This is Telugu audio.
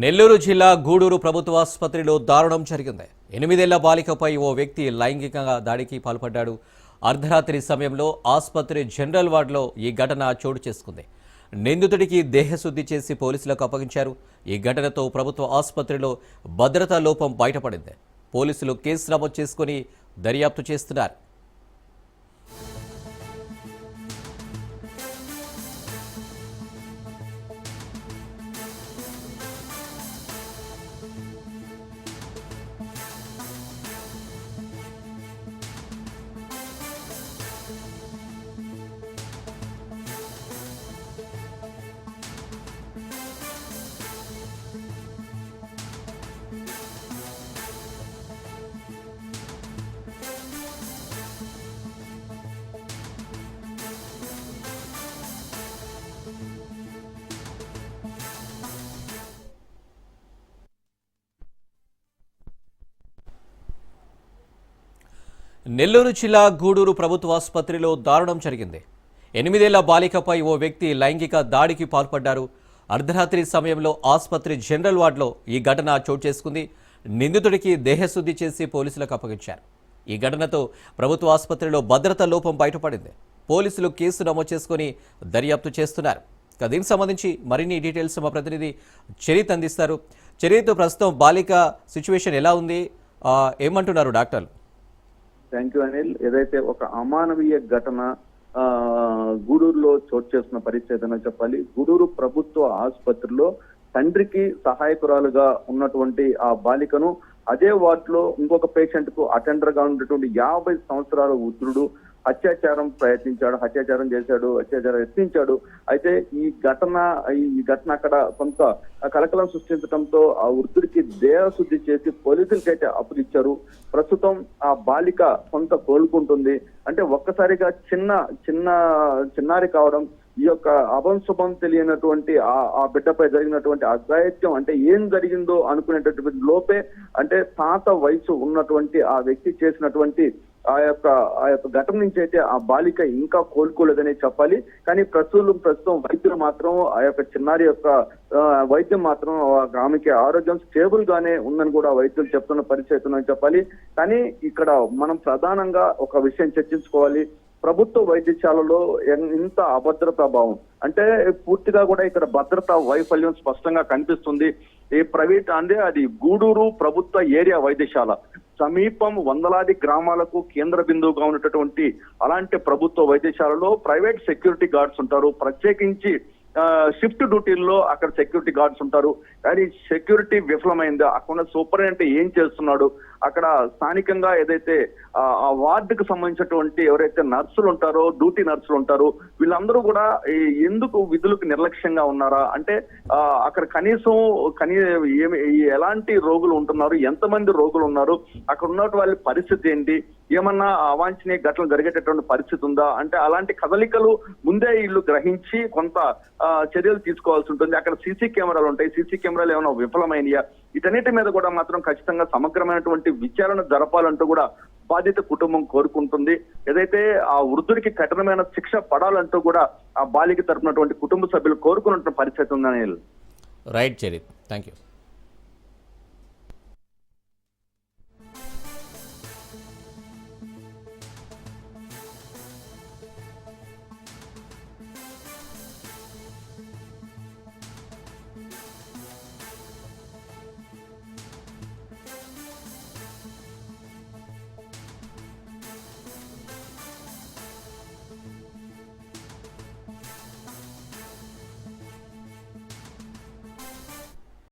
నెల్లూరు జిల్లా గూడూరు ప్రభుత్వ ఆసుపత్రిలో దారుణం జరిగింది. 8 ఏళ్ల బాలికపై ఓ వ్యక్తి లైంగికంగా దాడికి పాల్పడ్డాడు. అర్ధరాత్రి సమయంలో ఆసుపత్రి జనరల్ వార్డులో ఈ ఘటన చోటు చేసుకుంది. నిందితుడికి దేహశుద్ధి చేసి పోలీసులకు అప్పగించారు. ఈ ఘటనతో ప్రభుత్వ ఆసుపత్రిలో భద్రతా లోపం బయటపడింది. పోలీసులు కేసు నమోదు చేసుకుని దర్యాప్తు చేస్తున్నారు. నెల్లూరు జిల్లా గూడూరు ప్రభుత్వ ఆసుపత్రిలో దారుణం జరిగింది. 8 ఏళ్ల బాలికపై ఓ వ్యక్తి లైంగిక దాడికి పాల్పడ్డారు. అర్ధరాత్రి సమయంలో ఆసుపత్రి జనరల్ వార్డులో ఈ ఘటన చోటు చేసుకుంది. నిందితుడికి దేహశుద్ధి చేసి పోలీసులకు అప్పగించారు. ఈ ఘటనతో ప్రభుత్వ ఆసుపత్రిలో భద్రతా లోపం బయటపడింది. పోలీసులు కేసు నమోదు చేసుకుని దర్యాప్తు చేస్తున్నారు. దీనికి సంబంధించి మరిన్ని డీటెయిల్స్ మా ప్రతినిధి చరిత్ అందిస్తారు. చరిత్, ప్రస్తుతం బాలిక సిచ్యువేషన్ ఎలా ఉంది, ఏమంటున్నారు డాక్టర్లు? Thank you Anil. ఏదైతే ఒక అమానవీయ ఘటన గూడూరులో చోటు చేస్తున్న పరిస్థితి అని చెప్పాలి. గూడూరు ప్రభుత్వ ఆసుపత్రిలో తండ్రికి సహాయకురాలుగా ఉన్నటువంటి ఆ బాలికను అదే వార్డులో ఇంకొక పేషెంట్ కు అటెండర్ గా ఉన్నటువంటి 50 సంవత్సరాల వృద్ధుడు అత్యాచారం చేశాడు, అత్యాచారం యత్నించాడు. అయితే ఈ ఘటన అక్కడ కొంత కలకలం సృష్టించడంతో ఆ వృద్ధుడికి దేహశుద్ధి చేసి పోలీసులకైతే అప్పగిచ్చారు. ప్రస్తుతం ఆ బాలిక కొంత కోలుకుంటుంది. అంటే ఒక్కసారిగా చిన్నారి కావడం, ఈ యొక్క అభంశుభం తెలియనటువంటి ఆ బిడ్డపై జరిగినటువంటి అఘాయిత్యం, అంటే ఏం జరిగిందో అనుకునేటటువంటి లోపే, అంటే తాత వయసు ఉన్నటువంటి ఆ వ్యక్తి చేసినటువంటి ఆ యొక్క ఘటన నుంచి అయితే ఆ బాలిక ఇంకా కోలుకోలేదని చెప్పాలి. కానీ ప్రస్తుతం వైద్యులు మాత్రం ఆ యొక్క చిన్నారి యొక్క వైద్యం మాత్రం ఆమెకి ఆరోగ్యం స్టేబుల్ గానే ఉందని కూడా వైద్యులు చెప్తున్న పరిస్థితి ఉందని చెప్పాలి. కానీ ఇక్కడ మనం ప్రధానంగా ఒక విషయం చర్చించుకోవాలి. ప్రభుత్వ వైద్యశాలలో ఇంత అభద్రతా భావం, అంటే పూర్తిగా కూడా ఇక్కడ భద్రతా వైఫల్యం స్పష్టంగా కనిపిస్తుంది. ఈ ప్రైవేట్ అది గూడూరు ప్రభుత్వ ఏరియా వైద్యశాల సమీపం వందలాది గ్రామాలకు కేంద్ర బిందువుగా ఉన్నటువంటి అలాంటి ప్రభుత్వ వైద్యశాలలో ప్రైవేట్ సెక్యూరిటీ గార్డ్స్ ఉంటారు. ప్రత్యేకించి షిఫ్ట్ డ్యూటీల్లో అక్కడ సెక్యూరిటీ గార్డ్స్ ఉంటారు. కానీ సెక్యూరిటీ విఫలమైంది. అక్కడ సూపరింటెండెంట్ ఏం చేస్తున్నాడు, అక్కడ స్థానికంగా ఏదైతే ఆ వార్డుకు సంబంధించినటువంటి ఎవరైతే నర్సులు ఉంటారో, డ్యూటీ నర్సులు ఉంటారో, వీళ్ళందరూ కూడా ఎందుకు విధులకు నిర్లక్ష్యంగా ఉన్నారా? అంటే అక్కడ కనీసం ఎలాంటి రోగులు ఉంటున్నారు, ఎంతమంది రోగులు ఉన్నారు, అక్కడ ఉన్న వాళ్ళ పరిస్థితి ఏంటి, ఏమన్నా అవాంఛనీయ ఘటనలు జరిగేటటువంటి పరిస్థితి ఉందా? అంటే అలాంటి కదలికలు ముందే వీళ్ళు గ్రహించి కొంత చర్యలు తీసుకోవాల్సి ఉంటుంది. అక్కడ సీసీ కెమెరాలు ఉంటాయి. సీసీ కెమెరాలు ఏమైనా విఫలమైనయా? వీటన్నిటి మీద కూడా మాత్రం ఖచ్చితంగా సమగ్రమైనటువంటి విచారణ జరపాలంటూ కూడా బాధిత కుటుంబం కోరుకుంటుంది. ఏదైతే ఆ వృద్ధుడికి కఠినమైన శిక్ష పడాలంటూ కూడా ఆ బాలిక తరపునటువంటి కుటుంబ సభ్యులు కోరుకున్నటువంటి పరిస్థితి ఉందని. Right Charith, thank you.